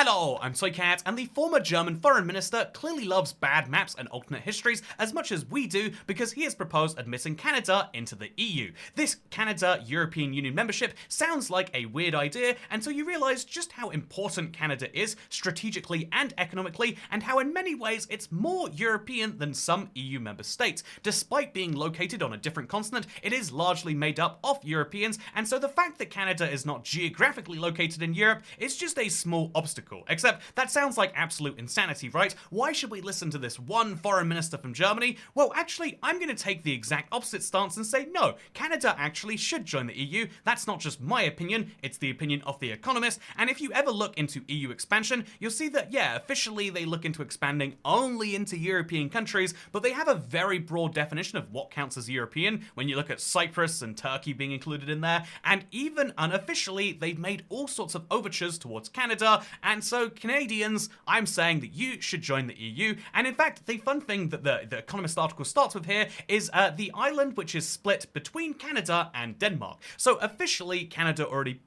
Hello, I'm Soycat, and the former German foreign minister clearly loves bad maps and alternate histories as much as we do because he has proposed admitting Canada into the EU. This Canada-European Union membership sounds like a weird idea until you realise just how important Canada is strategically and economically, and how in many ways it's more European than some EU member states. Despite being located on a different continent, it is largely made up of Europeans, and so the fact that Canada is not geographically located in Europe is just a small obstacle. Except that sounds like absolute insanity, right? Why should we listen to this one foreign minister from Germany? Well, actually, I'm going to take the exact opposite stance and say no, Canada actually should join the EU. That's not just my opinion, it's the opinion of The Economist, and if you ever look into EU expansion, you'll see that, yeah, officially they look into expanding only into European countries, but they have a very broad definition of what counts as European when you look at Cyprus and Turkey being included in there, and even unofficially, they've made all sorts of overtures towards Canada, and so Canadians, I'm saying that you should join the EU. And in fact, the fun thing that the Economist article starts with here is the island which is split between Canada and Denmark. So officially, Canada already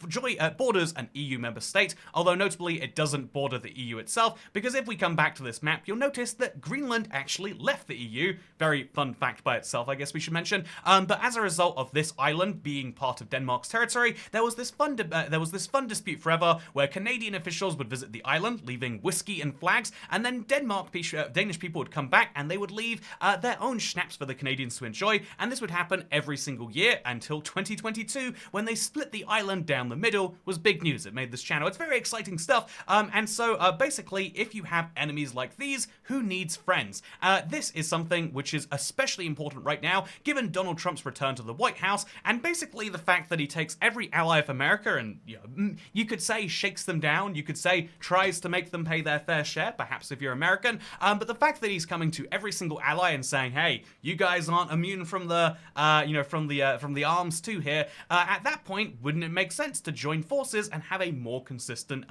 borders an EU member state, although notably it doesn't border the EU itself, because if we come back to this map, you'll notice that Greenland actually left the EU. Very fun fact by itself, I guess we should mention. But as a result of this island being part of Denmark's territory, there was this fun dispute forever where Canadian officials would visit the island, leaving whiskey and flags, and then Danish people would come back and they would leave their own schnapps for the Canadians to enjoy, and this would happen every single year until 2022 when they split the island down the middle. Was big news. It made this channel. It's very exciting stuff. And so basically, if you have enemies like these, who needs friends? This is something which is especially important right now, given Donald Trump's return to the White House, and basically the fact that he takes every ally of America and, you could say shakes them down, you could say tries to make them pay their fair share, perhaps if you're American, but the fact that he's coming to every single ally and saying, hey, you guys aren't immune from the, from the arms too here, at that point, wouldn't it make sense to join forces and have a more consistent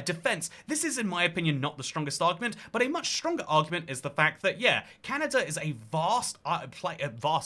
defense? This is, in my opinion, not the strongest argument, but a much stronger argument is the fact that, yeah, Canada is a vast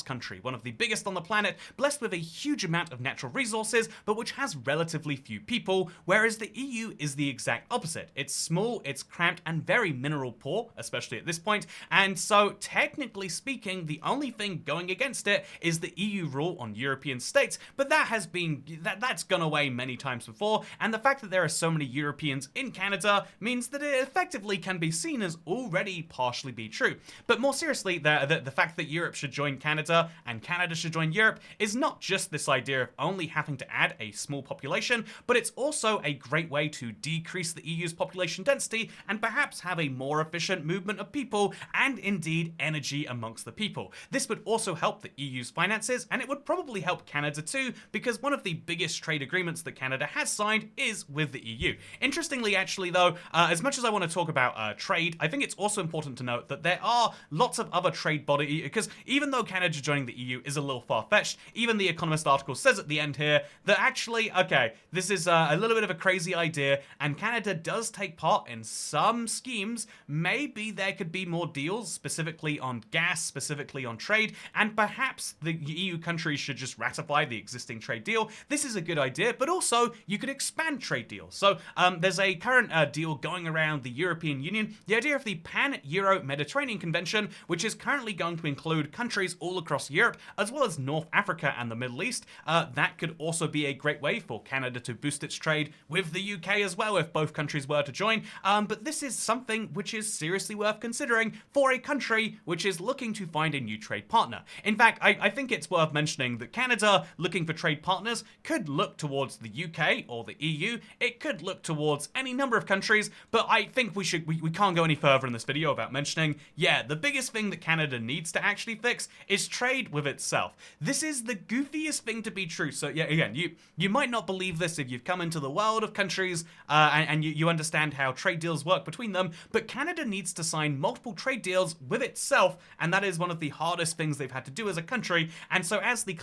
country, one of the biggest on the planet, blessed with a huge amount of natural resources, but which has relatively few people, whereas the EU is the exact opposite. It's small, it's cramped, and very mineral poor, especially at this point, and so technically speaking, the only thing going against it is the EU rule on European states, but that's gone away many times before, and the fact that there are so many Europeans in Canada means that it effectively can be seen as already partially be true. But more seriously, the fact that Europe should join Canada and Canada should join Europe is not just this idea of only having to add a small population, but it's also a great way to decrease the EU's population density and perhaps have a more efficient movement of people and indeed energy amongst the people. This would also help the EU's finances, and it would probably help Canada too, because one of the biggest trade agreements that Canada has signed is with the EU. Interestingly, actually though, as much as I want to talk about trade, I think it's also important to note that there are lots of other trade bodies, because even though Canada joining the EU is a little far-fetched, even the Economist article says at the end here that actually, okay, this is a little bit of a crazy idea, and Canada does take part in some schemes. Maybe there could be more deals, specifically on gas, specifically on trade, and perhaps the EU countries should just ratify the existing trade deal. This is a good idea, but also you could expand trade deals. So there's a current deal going around the European Union, the idea of the Pan-Euro-Mediterranean Convention, which is currently going to include countries all across Europe, as well as North Africa and the Middle East. That could also be a great way for Canada to boost its trade with the UK as well, if both countries were to join. But this is something which is seriously worth considering for a country which is looking to find a new trade partner. In fact, I think it's worth mentioning that Canada, looking for trade partners, could look towards the UK or the EU. It could look towards any number of countries, but I think we can't go any further in this video without mentioning, yeah, the biggest thing that Canada needs to actually fix is trade with itself. This is the goofiest thing to be true. So yeah, again, you might not believe this if you've come into the world of countries and you understand how trade deals work between them, but Canada needs to sign multiple trade deals with itself, and that is one of the hardest things they've had to do as a country. And so as the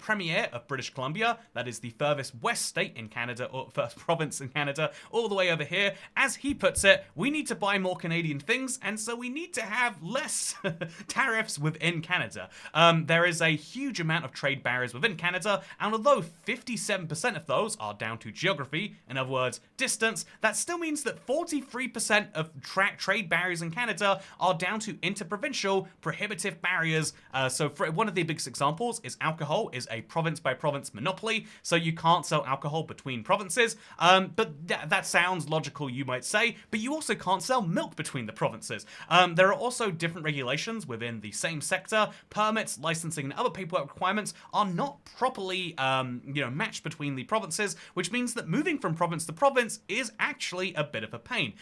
Premier of British Columbia, that is the furthest west state in Canada, or first province in Canada, all the way over here, as he puts it, we need to buy more Canadian things, and so we need to have less tariffs within Canada. There is a huge amount of trade barriers within Canada, and although 57% of those are down to geography, in other words, distance, province, that still means that 43% of trade barriers in Canada are down to interprovincial prohibitive barriers. So for one of the biggest examples is alcohol is a province by province monopoly, so you can't sell alcohol between provinces. But that sounds logical, you might say, but you also can't sell milk between the provinces. There are also different regulations within the same sector. Permits, licensing, and other paperwork requirements are not properly matched between the provinces, which means that moving from province to province is actually a bit of a pain.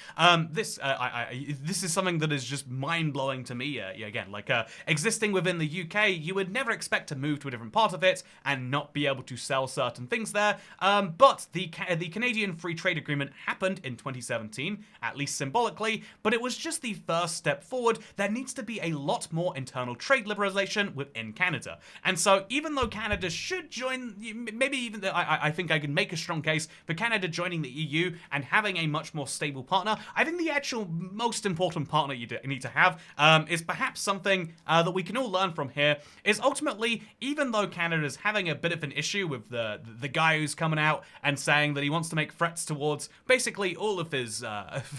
This is something that is just mind-blowing to me. Again, like existing within the UK, you would never expect to move to a different part of it and not be able to sell certain things there. But the Canadian Free Trade Agreement happened in 2017, at least symbolically, but it was just the first step forward. There needs to be a lot more internal trade liberalization within Canada. And so even though Canada should join, maybe even I think I can make a strong case for Canada joining the EU and having a much more stable partner, I think the actual most important partner you need to have is perhaps something that we can all learn from here, is ultimately, even though Canada is having a bit of an issue with the guy who's coming out and saying that he wants to make threats towards basically all of his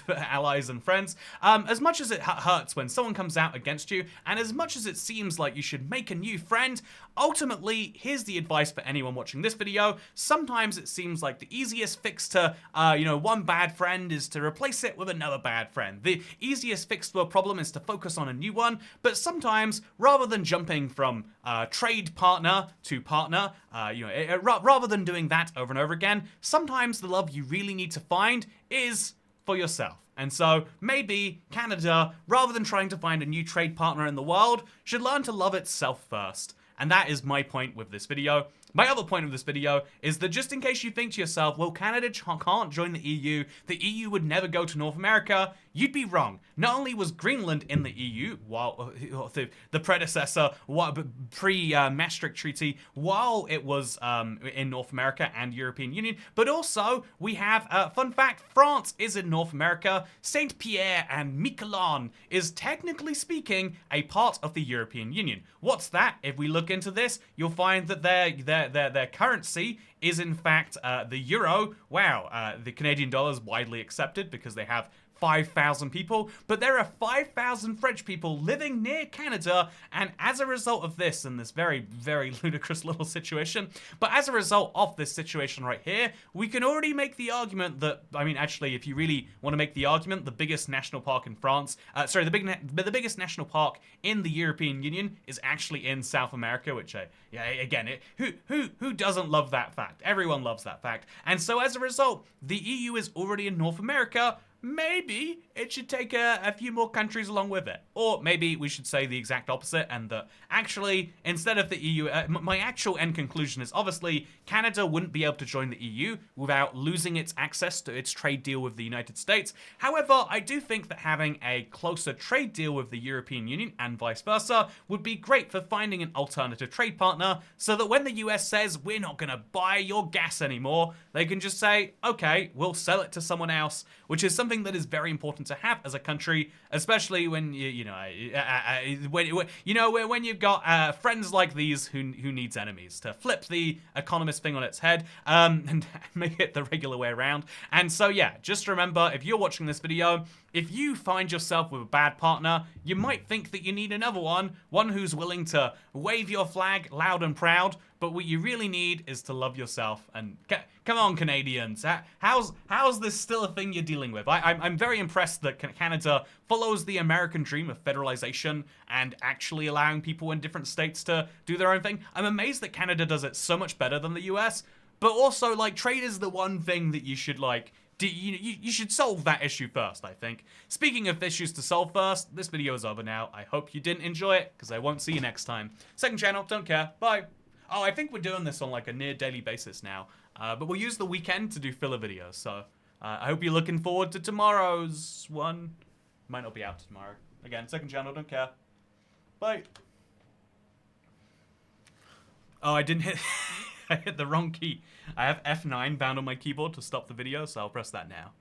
allies and friends, as much as it hurts when someone comes out against you, and as much as it seems like you should make a new friend, ultimately, here's the advice for anyone watching this video. Sometimes it seems like the easiest fix to, one bad friend is to replace it with another bad friend. The easiest fix to a problem is to focus on a new one, but sometimes, rather than jumping from trade partner to partner, rather than doing that over and over again, sometimes the love you really need to find is for yourself. And so maybe Canada, rather than trying to find a new trade partner in the world, should learn to love itself first. And that is my point with this video. My other point of this video is that just in case you think to yourself, well, Canada can't join the EU would never go to North America, you'd be wrong. Not only was Greenland in the EU, while the predecessor, pre-Maastricht Treaty, while it was in North America and European Union, but also we have, fun fact, France is in North America. Saint Pierre and Miquelon is technically speaking a part of the European Union. What's that? If we look into this, you'll find that their currency is in fact the euro. Wow, the Canadian dollar is widely accepted because they have 5,000 people, but there are 5,000 French people living near Canada, and as a result of this, and this very, very ludicrous little situation, but as a result of this situation right here, we can already make the argument that, I mean, actually, if you really want to make the argument, the biggest national park in France, the biggest national park in the European Union is actually in South America, which, who doesn't love that fact? Everyone loves that fact. And so as a result, the EU is already in North America. Maybe it should take a few more countries along with it. Or maybe we should say the exact opposite, and that actually, instead of the EU, my actual end conclusion is obviously Canada wouldn't be able to join the EU without losing its access to its trade deal with the United States. However, I do think that having a closer trade deal with the European Union and vice versa would be great for finding an alternative trade partner, so that when the US says, we're not gonna buy your gas anymore, they can just say, okay, we'll sell it to someone else, which is something that is very important to have as a country, especially when when you've got friends like these who needs enemies, to flip the economist thing on its head and make it the regular way around. And so yeah, just remember, if you're watching this video, if you find yourself with a bad partner, you might think that you need another one who's willing to wave your flag loud and proud, but what you really need is to love yourself. And come on, Canadians, how's this still a thing you're dealing with? I'm very impressed that Canada follows the American dream of federalization and actually allowing people in different states to do their own thing. I'm amazed that Canada does it so much better than the US, but also, like, trade is the one thing that you should, like, you should solve that issue first, I think. Speaking of issues to solve first, this video is over now. I hope you didn't enjoy it, because I won't see you next time. Second channel, don't care, bye. Oh, I think we're doing this on like a near daily basis now, but we'll use the weekend to do filler videos, so I hope you're looking forward to tomorrow's one. Might not be out tomorrow. Again, second channel, don't care. Bye. Oh, I didn't hit, I hit the wrong key. I have F9 bound on my keyboard to stop the video, so I'll press that now.